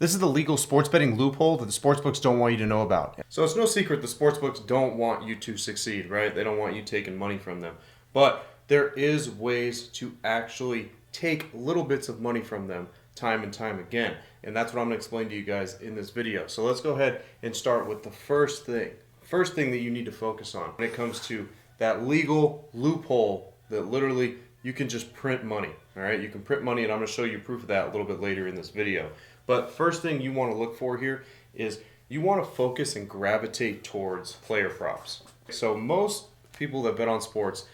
This is the legal sports betting loophole that the sportsbooks don't want you to know about. So it's no secret the sportsbooks don't want you to succeed, right? They don't want you taking money from them. But there is ways to actually take little bits of money from them time and time again. And that's what I'm going to explain to you guys in this video. So let's go ahead and start with the first thing. First thing that you need to focus on when it comes to that legal loophole that literally you can just print money, all right? You can print money, and I'm going to show you proof of that a little bit later in this video. But first thing you want to look for here is you want to focus and gravitate towards player props. So most people that bet on sports,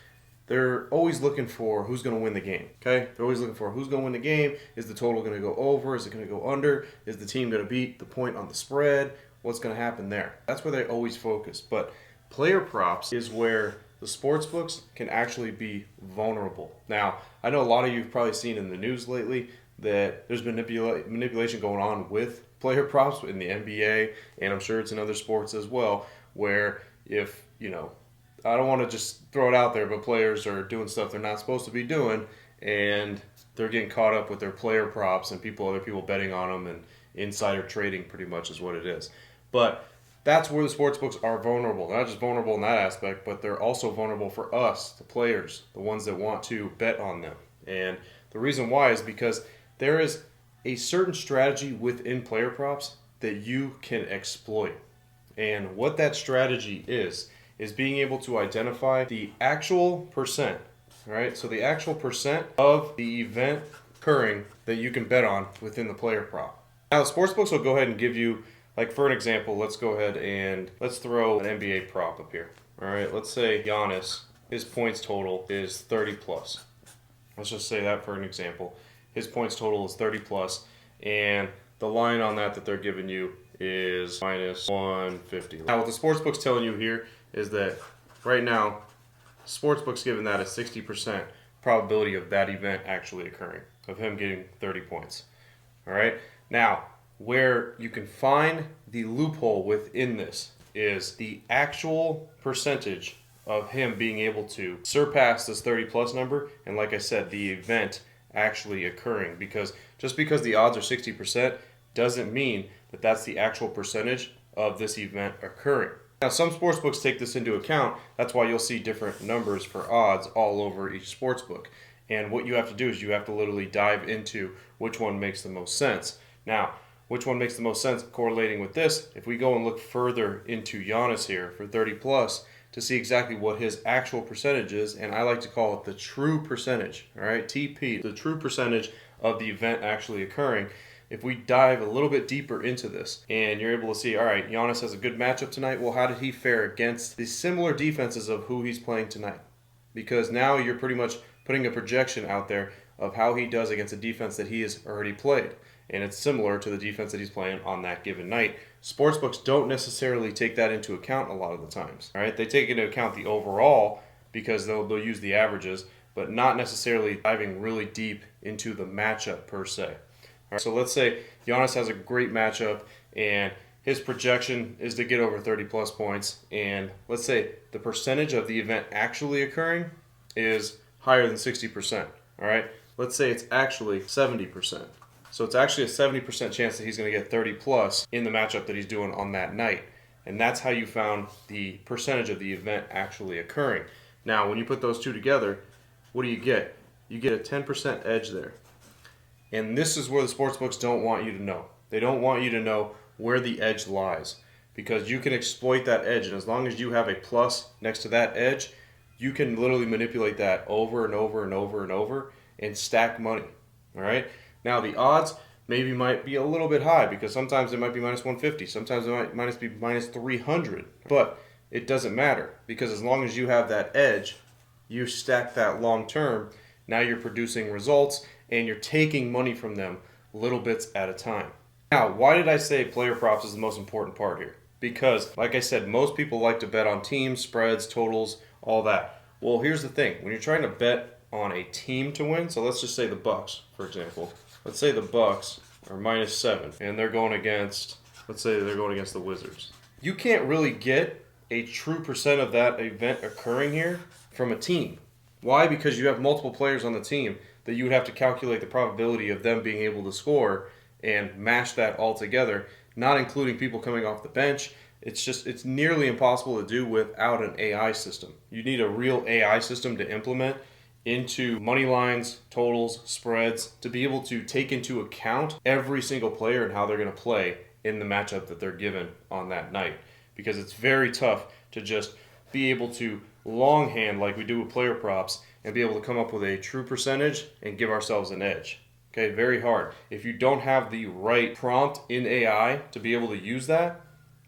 they're always looking for who's going to win the game, okay? They're always looking for who's going to win the game. Is the total going to go over? Is it going to go under? Is the team going to beat the point on the spread? What's going to happen there? That's where they always focus. But player props is where the sports books can actually be vulnerable. Now, I know a lot of you have probably seen in the news lately that there's manipulation going on with player props in the NBA, and I'm sure it's in other sports as well, where if, I don't want to just throw it out there, but players are doing stuff they're not supposed to be doing, and they're getting caught up with their player props and other people betting on them, and insider trading pretty much is what it is. But that's where the sports books are vulnerable. They're not just vulnerable in that aspect, but they're also vulnerable for us, the players, the ones that want to bet on them. And the reason why is because there is a certain strategy within player props that you can exploit. And what that strategy is being able to identify the actual percent, right? So the actual percent of the event occurring that you can bet on within the player prop. Now the sportsbooks will go ahead and give you, like for an example, let's go ahead and let's throw an NBA prop up here. All right, let's say Giannis, his points total is 30 plus. Let's just say that for an example. His points total is 30 plus, and the line on that they're giving you is minus 150. Now what the sportsbook's telling you here is that right now, sportsbook's giving that a 60% probability of that event actually occurring, of him getting 30 points. All right, now where you can find the loophole within this is the actual percentage of him being able to surpass this 30 plus number, and like I said, the event actually occurring, because just because the odds are 60% doesn't mean that that's the actual percentage of this event occurring. Now some sportsbooks take this into account. That's why you'll see different numbers for odds all over each sportsbook. And what you have to do is you have to literally dive into which one makes the most sense. Now, which one makes the most sense correlating with this, if we go and look further into Giannis here for 30 plus, to see exactly what his actual percentage is, and I like to call it the true percentage, all right, TP, the true percentage of the event actually occurring. If we dive a little bit deeper into this, and you're able to see, all right, Giannis has a good matchup tonight, well, how did he fare against the similar defenses of who he's playing tonight? Because now you're pretty much putting a projection out there of how he does against a defense that he has already played. And it's similar to the defense that he's playing on that given night. Sportsbooks don't necessarily take that into account a lot of the times. All right, they take into account the overall because they'll use the averages, but not necessarily diving really deep into the matchup per se. All right, so let's say Giannis has a great matchup and his projection is to get over 30 plus points, and let's say the percentage of the event actually occurring is higher than 60%. All right, let's say it's actually 70%. So it's actually a 70% chance that he's going to get 30 plus in the matchup that he's doing on that night. And that's how you found the percentage of the event actually occurring. Now, when you put those two together, what do you get? You get a 10% edge there. And this is where the sportsbooks don't want you to know. They don't want you to know where the edge lies, because you can exploit that edge. And as long as you have a plus next to that edge, you can literally manipulate that over and over and over and over and stack money. All right? Now the odds might be a little bit high, because sometimes it might be minus 150, sometimes it might be minus 300, but it doesn't matter, because as long as you have that edge, you stack that long term, now you're producing results and you're taking money from them little bits at a time. Now, why did I say player props is the most important part here? Because, like I said, most people like to bet on teams, spreads, totals, all that. Well, here's the thing. When you're trying to bet on a team to win, so let's just say the Bucks, for example. Let's say the Bucks are minus 7, and they're going against, let's say they're going against the Wizards. You can't really get a true percent of that event occurring here from a team. Why? Because you have multiple players on the team that you would have to calculate the probability of them being able to score and mash that all together, not including people coming off the bench. It's nearly impossible to do without an AI system. You need a real AI system to implement into money lines, totals, spreads, to be able to take into account every single player and how they're going to play in the matchup that they're given on that night. Because it's very tough to just be able to longhand like we do with player props and be able to come up with a true percentage and give ourselves an edge. Okay, very hard. If you don't have the right prompt in AI to be able to use that,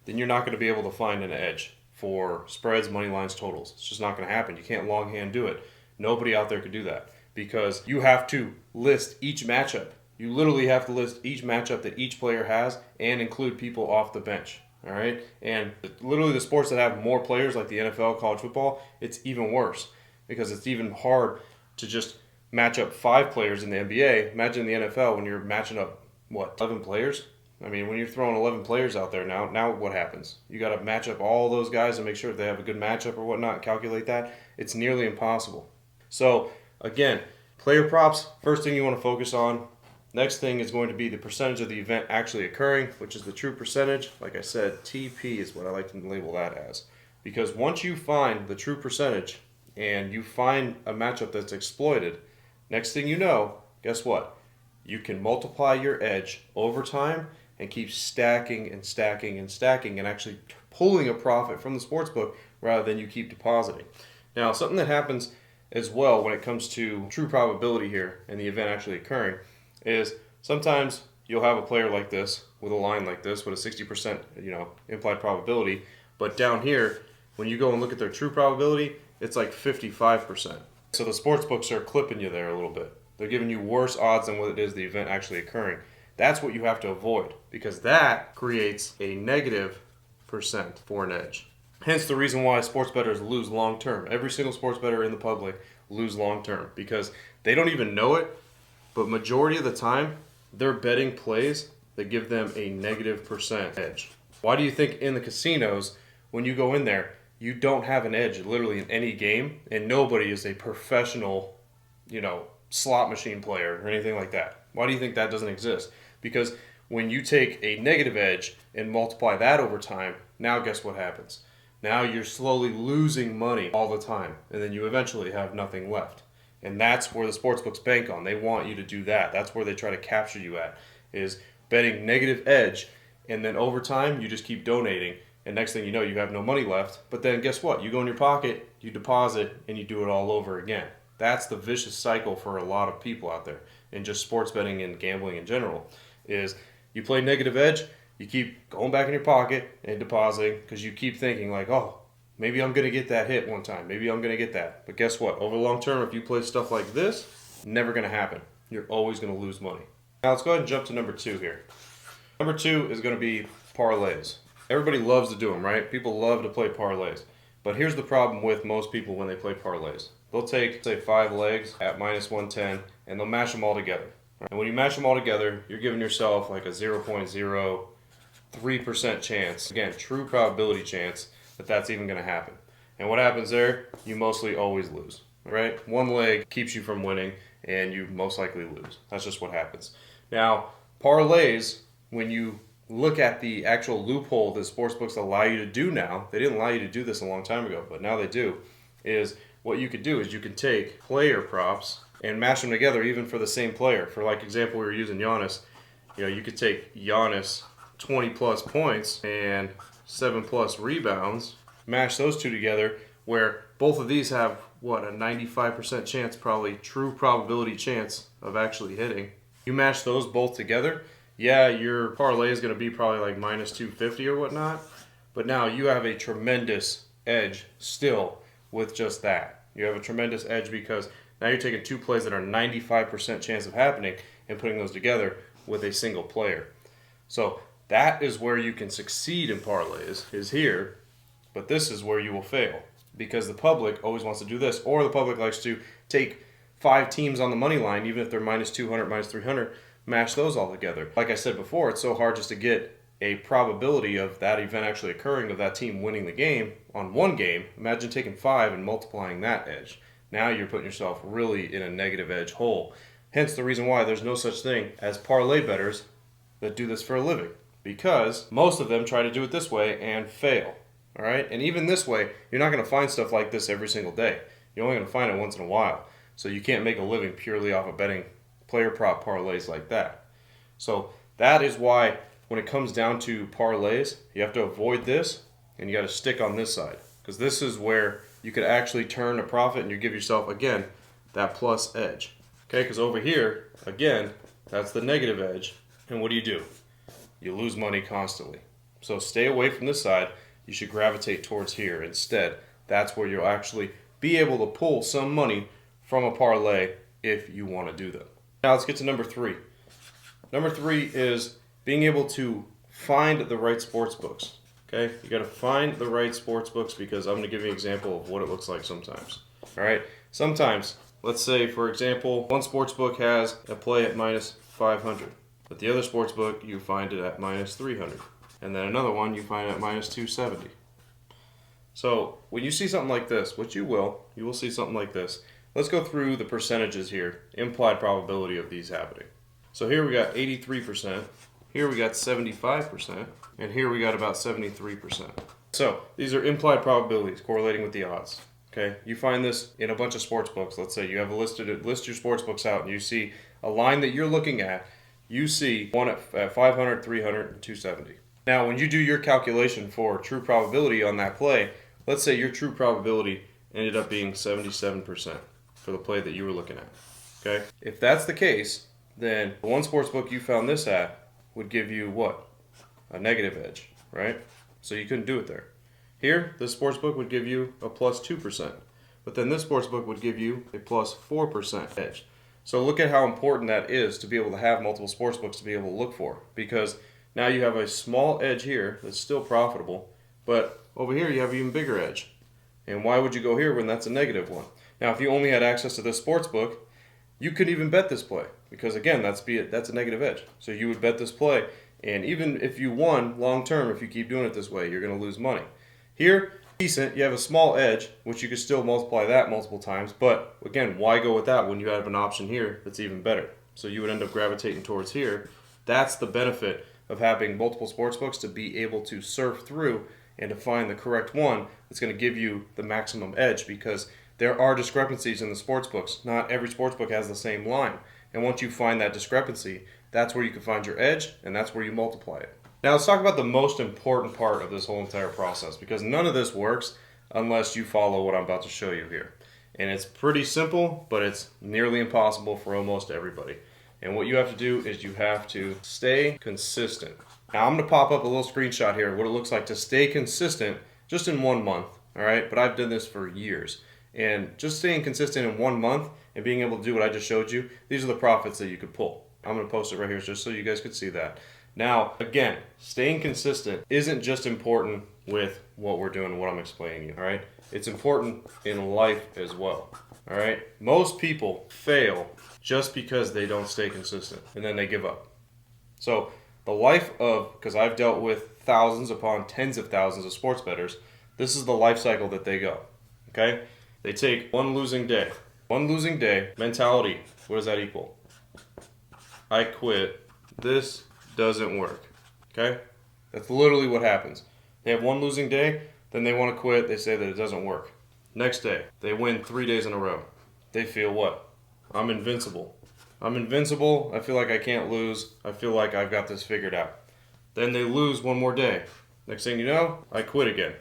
then you're not going to be able to find an edge for spreads, money lines, totals. It's just not going to happen. You can't longhand do it. Nobody out there could do that because you have to list each matchup. You literally have to list each matchup that each player has and include people off the bench. All right, and literally the sports that have more players like the NFL, college football, it's even worse because it's even hard to just match up 5 players in the NBA. Imagine the NFL when you're matching up, 11 players? I mean, when you're throwing 11 players out there now what happens? You got to match up all those guys and make sure they have a good matchup or whatnot, calculate that. It's nearly impossible. So, again, player props, first thing you want to focus on. Next thing is going to be the percentage of the event actually occurring, which is the true percentage. Like I said, TP is what I like to label that as. Because once you find the true percentage and you find a matchup that's exploited, next thing you know, guess what? You can multiply your edge over time and keep stacking and stacking and stacking and actually pulling a profit from the sportsbook rather than you keep depositing. Now, something that happens as well when it comes to true probability here and the event actually occurring is sometimes you'll have a player like this with a line like this with a 60% implied probability, but down here when you go and look at their true probability, it's like 55%. So the sports books are clipping you there a little bit. They're giving you worse odds than what it is the event actually occurring. That's what you have to avoid because that creates a negative percent for an edge. Hence the reason why sports bettors lose long term. Every single sports bettor in the public lose long term because they don't even know it. But majority of the time, they're betting plays that give them a negative percent edge. Why do you think in the casinos, when you go in there, you don't have an edge literally in any game, and nobody is a professional, slot machine player or anything like that? Why do you think that doesn't exist? Because when you take a negative edge and multiply that over time, now guess what happens? Now you're slowly losing money all the time, and then you eventually have nothing left. And that's where the sportsbooks bank on. They want you to do that. That's where they try to capture you at, is betting negative edge. And then over time, you just keep donating. And next thing you know, you have no money left. But then guess what? You go in your pocket, you deposit, and you do it all over again. That's the vicious cycle for a lot of people out there. And just sports betting and gambling in general is you play negative edge, you keep going back in your pocket and depositing because you keep thinking like, oh, maybe I'm going to get that hit one time. Maybe I'm going to get that. But guess what? Over the long term, if you play stuff like this, never going to happen. You're always going to lose money. Now let's go ahead and jump to number 2 here. Number 2 is going to be parlays. Everybody loves to do them, right? People love to play parlays. But here's the problem with most people when they play parlays. They'll take, say, 5 legs at minus 110, and they'll mash them all together. And when you mash them all together, you're giving yourself like a 0.03% chance. Again, true probability chance that that's even going to happen. And what happens there? You mostly always lose, right? One leg keeps you from winning, and you most likely lose. That's just what happens. Now, parlays, when you look at the actual loophole that sportsbooks allow you to do now, they didn't allow you to do this a long time ago, but now they do, is what you could do is you can take player props and mash them together even for the same player. For like example, we were using Giannis. You could take Giannis 20 plus points and 7 plus rebounds, mash those two together where both of these have, a 95% chance, probably true probability chance of actually hitting. You mash those both together, yeah, your parlay is going to be probably like minus 250 or whatnot, but now you have a tremendous edge still with just that. You have a tremendous edge because now you're taking 2 plays that are 95% chance of happening and putting those together with a single player. So that is where you can succeed in parlays, is here, but this is where you will fail because the public always wants to do this, or the public likes to take 5 teams on the money line, even if they're minus 200, minus 300, mash those all together. Like I said before, it's so hard just to get a probability of that event actually occurring, of that team winning the game on one game. Imagine taking 5 and multiplying that edge. Now you're putting yourself really in a negative edge hole. Hence the reason why there's no such thing as parlay bettors that do this for a living, because most of them try to do it this way and fail. All right, and even this way, you're not going to find stuff like this every single day. You're only going to find it once in a while. So you can't make a living purely off of betting player prop parlays like that. So that is why when it comes down to parlays, you have to avoid this and you got to stick on this side, because this is where you could actually turn a profit and you give yourself, again, that plus edge. Okay, because over here, again, that's the negative edge. And what do? You lose money constantly. So stay away from this side. You should gravitate towards here instead. That's where you'll actually be able to pull some money from a parlay if you want to do that. Now let's get to number 3. Number 3 is being able to find the right sports books. Okay, you got to find the right sports books, because I'm going to give you an example of what it looks like sometimes. All right, sometimes, let's say for example, one sports book has a play at minus 500, but the other sports book you find it at minus 300. And then another one you find at minus 270. So when you see something like this, which you will see something like this. Let's go through the percentages here, implied probability of these happening. So here we got 83%, here we got 75%, and here we got about 73%. So these are implied probabilities correlating with the odds. Okay, you find this in a bunch of sports books. Let's say you have list your sports books out and you see a line that you're looking at, you see one at 500, 300, and 270. Now, when you do your calculation for true probability on that play, let's say your true probability ended up being 77% for the play that you were looking at. Okay? If that's the case, then the one sports book you found this at would give you what? A negative edge, right? So you couldn't do it there. Here, this sports book would give you a plus 2%, but then this sports book would give you a plus 4% edge. So look at how important that is to be able to have multiple sports books to be able to look for, because now you have a small edge here that's still profitable, but over here you have an even bigger edge. And why would you go here when that's a negative one? Now, if you only had access to this sports book, you could even bet this play, because again, that's a negative edge. So you would bet this play, and even if you won long term, if you keep doing it this way, you're going to lose money. Here, decent, you have a small edge, which you could still multiply that multiple times, but again, why go with that when you have an option here that's even better? So you would end up gravitating towards here. That's the benefit of having multiple sports books, to be able to surf through and to find the correct one that's going to give you the maximum edge, because there are discrepancies in the sports books. Not every sports book has the same line. And once you find that discrepancy, that's where you can find your edge, and that's where you multiply it. Now let's talk about the most important part of this whole entire process, because none of this works unless you follow what I'm about to show you here. And it's pretty simple, but it's nearly impossible for almost everybody. And what you have to do is you have to stay consistent. Now I'm going to pop up a little screenshot here of what it looks like to stay consistent just in 1 month. All right, but I've done this for years. And just staying consistent in 1 month and being able to do what I just showed you, these are the profits that you could pull. I'm going to post it right here just so you guys could see that. Now, again, staying consistent isn't just important with what we're doing and what I'm explaining you, all right? It's important in life as well, all right? Most people fail just because they don't stay consistent, and then they give up. So the life of, because I've dealt with thousands upon tens of thousands of sports bettors, this is the life cycle that they go, okay? They take one losing day. One losing day mentality, what does that equal? I quit. This doesn't work, okay? That's literally what happens. They have one losing day, then they want to quit. They say that it doesn't work. Next day, they win 3 days in a row. They feel what? I'm invincible. I'm invincible. I feel like I can't lose. I feel like I've got this figured out. Then they lose one more day. Next thing you know, I quit again.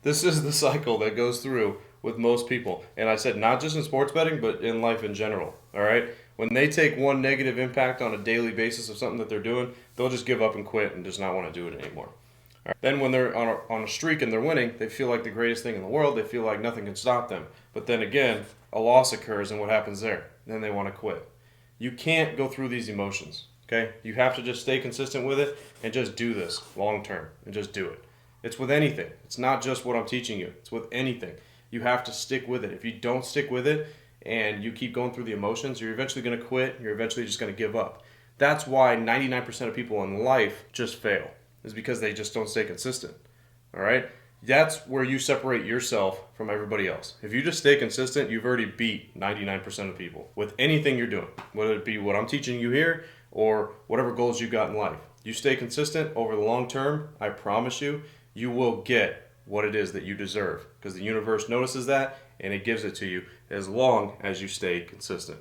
This is the cycle that goes through with most people. And I said not just in sports betting, but in life in general, all right? When they take one negative impact on a daily basis of something that they're doing, they'll just give up and quit and just not want to do it anymore. All right? Then when they're on a streak and they're winning, they feel like the greatest thing in the world. They feel like nothing can stop them. But then again, a loss occurs, and what happens there? Then they want to quit. You can't go through these emotions, okay? You have to just stay consistent with it and just do this long term and just do it. It's with anything. It's not just what I'm teaching you. It's with anything. You have to stick with it. If you don't stick with it and you keep going through the emotions, you're eventually going to quit. You're eventually just going to give up. That's why 99% of people in life just fail, is because they just don't stay consistent, all right? That's where you separate yourself from everybody else. If you just stay consistent, you've already beat 99% of people with anything you're doing, whether it be what I'm teaching you here or whatever goals you got in life. You stay consistent over the long term, I promise you, you will get what it is that you deserve, because the universe notices that and it gives it to you as long as you stay consistent.